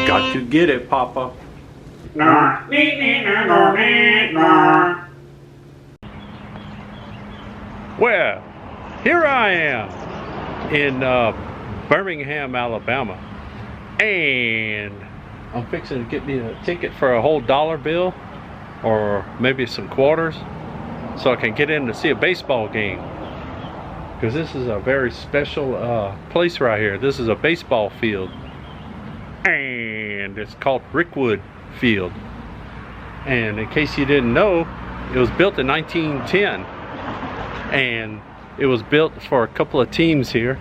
Got to get it, Papa. Well, here I am in Birmingham, Alabama, and I'm fixing to get me a ticket for a whole dollar bill or maybe some quarters so I can get in to see a baseball game, because this is a very special place right here. This is a baseball field, and it's called Rickwood Field. And in case you didn't know, it was built in 1910, and it was built for a couple of teams here.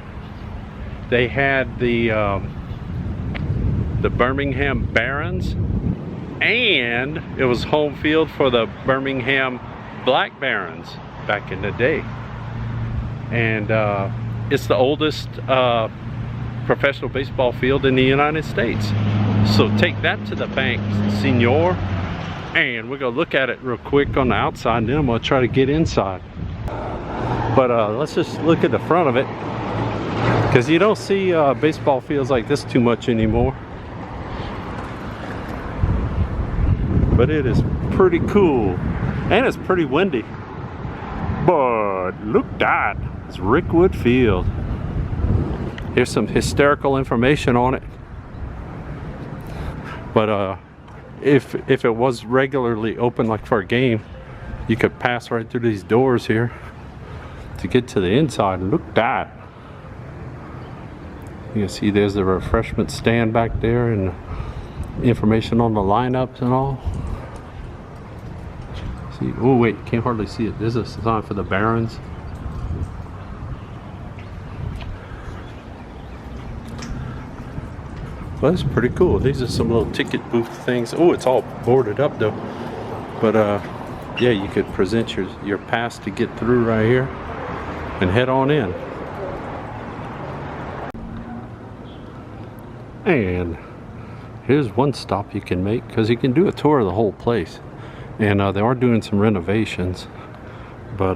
They had the Birmingham Barons, and it was home field for the Birmingham Black Barons back in the day. And it's the oldest professional baseball field in the United States. So take that to the bank, senor. And we're gonna look at it real quick on the outside, and then I'm gonna try to get inside. But let's just look at the front of it, because you don't see baseball fields like this too much anymore. But it is pretty cool, and it's pretty windy. But look at that, it's Rickwood Field. Here's some hysterical information on it. But if it was regularly open, like for a game, you could pass right through these doors here to get to the inside. Look at that. You can see there's the refreshment stand back there and information on the lineups and all. See, oh wait, can't hardly see it. There's a sign for the Barons. Well, that's pretty cool. These are some little ticket booth things. Oh, it's all boarded up though. But yeah, you could present your pass to get through right here and head on in. And here's one stop you can make, because you can do a tour of the whole place. And they are doing some renovations, but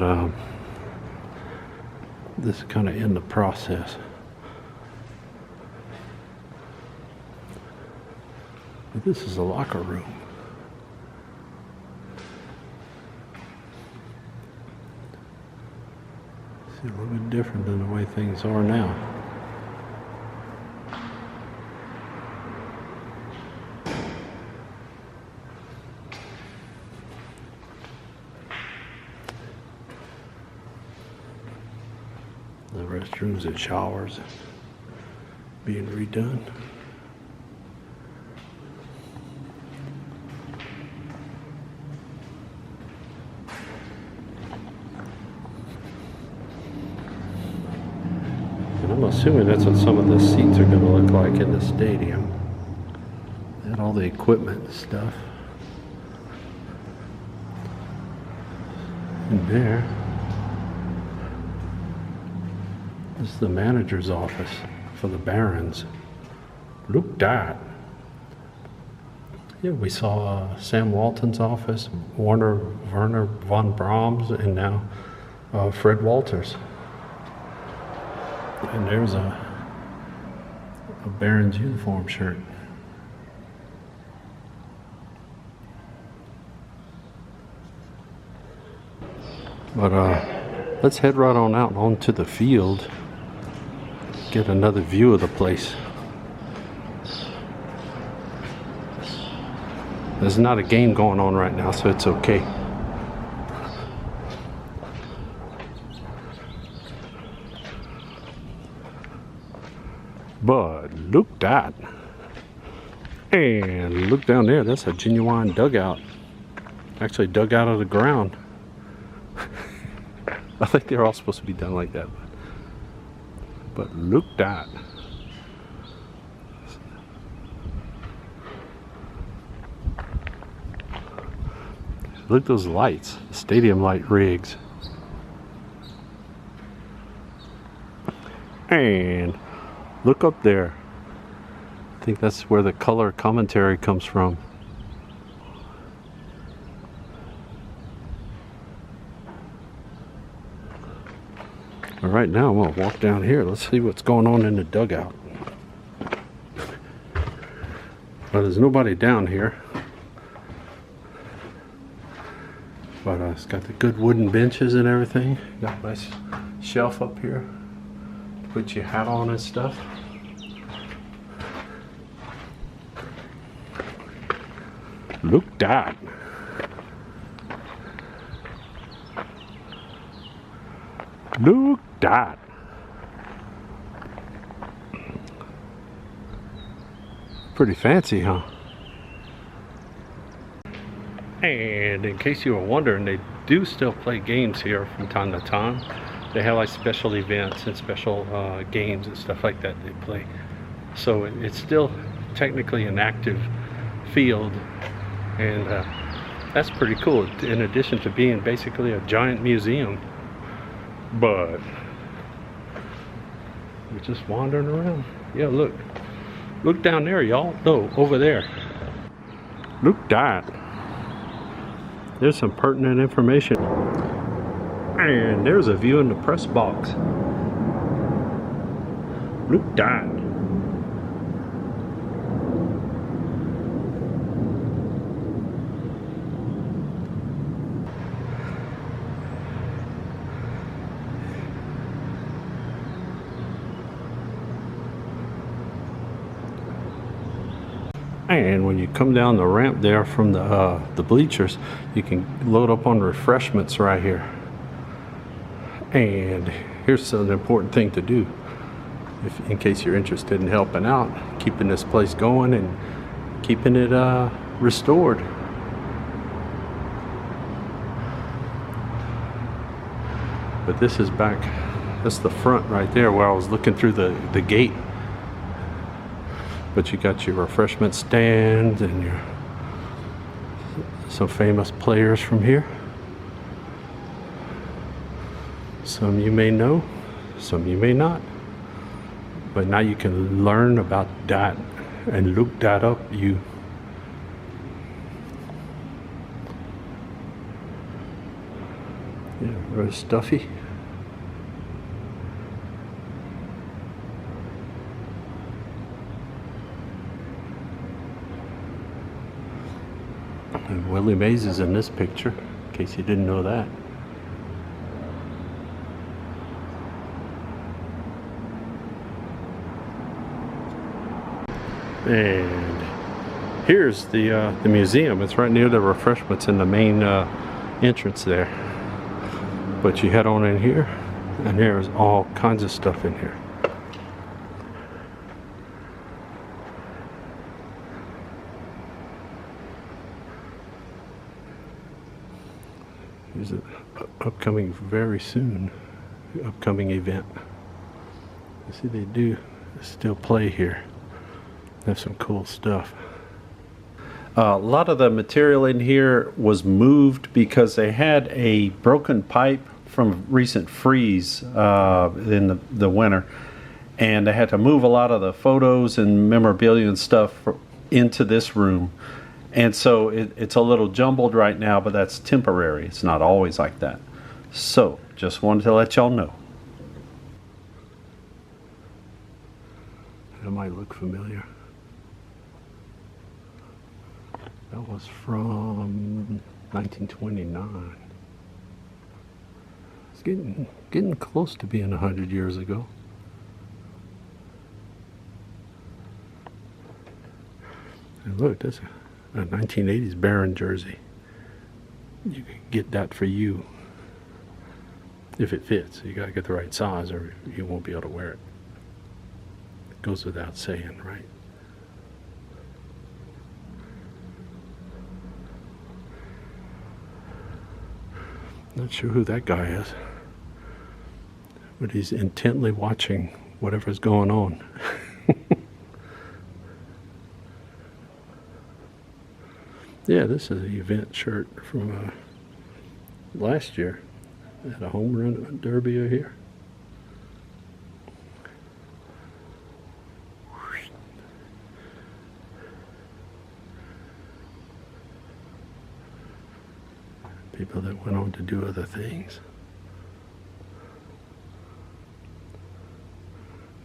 this is kind of in the process. But this is a locker room. See, a little bit different than the way things are now. The restrooms and showers being redone. And I'm assuming that's what some of the seats are going to look like in the stadium. And all the equipment and stuff. And there is the manager's office for the Barons. Look at that. Yeah, we saw Sam Walton's office, Werner von Brahms, and now Fred Walters. And there's a Barons uniform shirt. But let's head right on out onto the field. Get another view of the place. There's not a game going on right now, so it's okay. But look at that. And look down there, that's a genuine dugout. Actually dug out of the ground. I think they're all supposed to be done like that. But look at that. Look at those lights, stadium light rigs. And look up there. I think that's where the color commentary comes from. All right, now I'm gonna walk down here. Let's see what's going on in the dugout. Well, there's nobody down here. But it's got the good wooden benches and everything. Got a nice shelf up here to put your hat on and stuff. Look that. Look that. Pretty fancy, huh? And in case you were wondering, they do still play games here from time to time. They have like special events and special games and stuff like that they play. So it's still technically an active field, and that's pretty cool, in addition to being basically a giant museum. But we're just wandering around. Yeah, look down there, y'all. No, over there. Look that. There's some pertinent information. And there's a view in the press box. Look that. And when you come down the ramp there from the bleachers, you can load up on refreshments right here. And here's an important thing to do, in case you're interested in helping out, keeping this place going and keeping it restored. But this is back, that's the front right there where I was looking through the gate. But you got your refreshment stand and some famous players from here. Some you may know, some you may not. But now you can learn about that and look that up. Yeah, very stuffy. And Willie Mays is in this picture, in case you didn't know that. And here's the museum. It's right near the refreshments in the main entrance there. But you head on in here, and there's all kinds of stuff in here. There's an upcoming, very soon, upcoming event. You see, they do still play here. They have some cool stuff. A lot of the material in here was moved because they had a broken pipe from a recent freeze in the winter, and they had to move a lot of the photos and memorabilia and stuff into this room. And so it's a little jumbled right now, but that's temporary. It's not always like that. So just wanted to let y'all know. That might look familiar. That was from 1929. It's getting close to being 100 years ago. And look, that's a 1980s Baron jersey. You can get that for you if it fits. You gotta get the right size or you won't be able to wear it. It goes without saying, right? Not sure who that guy is, but he's intently watching whatever's going on. Yeah, this is an event shirt from last year at a home run derby here. People that went on to do other things.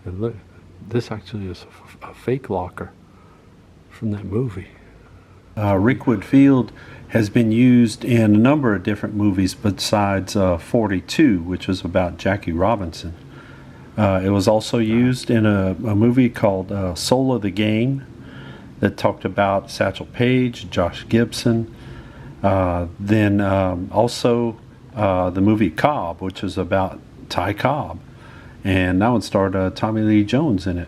And look, this actually is a fake locker from that movie. Rickwood Field has been used in a number of different movies besides 42, which was about Jackie Robinson. It was also used in a movie called Soul of the Game that talked about Satchel Paige, Josh Gibson. Then also the movie Cobb, which was about Ty Cobb. And that one starred Tommy Lee Jones in it.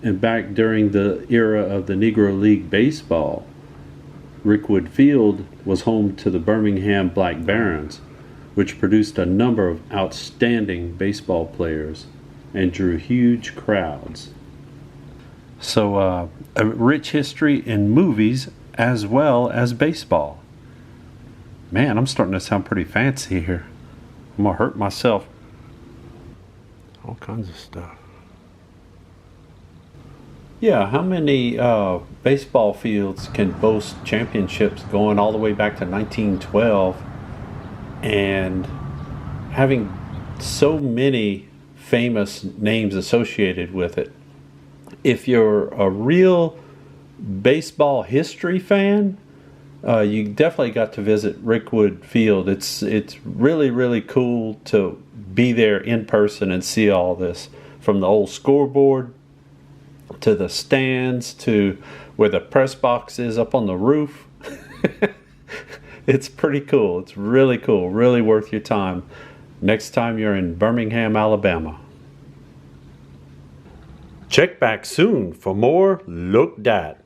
And back during the era of the Negro League Baseball, Rickwood Field was home to the Birmingham Black Barons, which produced a number of outstanding baseball players and drew huge crowds. So a rich history in movies as well as baseball. Man, I'm starting to sound pretty fancy here. I'm gonna hurt myself. All kinds of stuff. Yeah, how many baseball fields can boast championships going all the way back to 1912 and having so many famous names associated with it? If you're a real baseball history fan, you definitely got to visit Rickwood Field. It's really, really cool to be there in person and see all this, from the old scoreboard to the stands to where the press box is up on the roof. It's pretty cool. It's really cool. Really worth your time next time you're in Birmingham, Alabama. Check back soon for more Look Dat.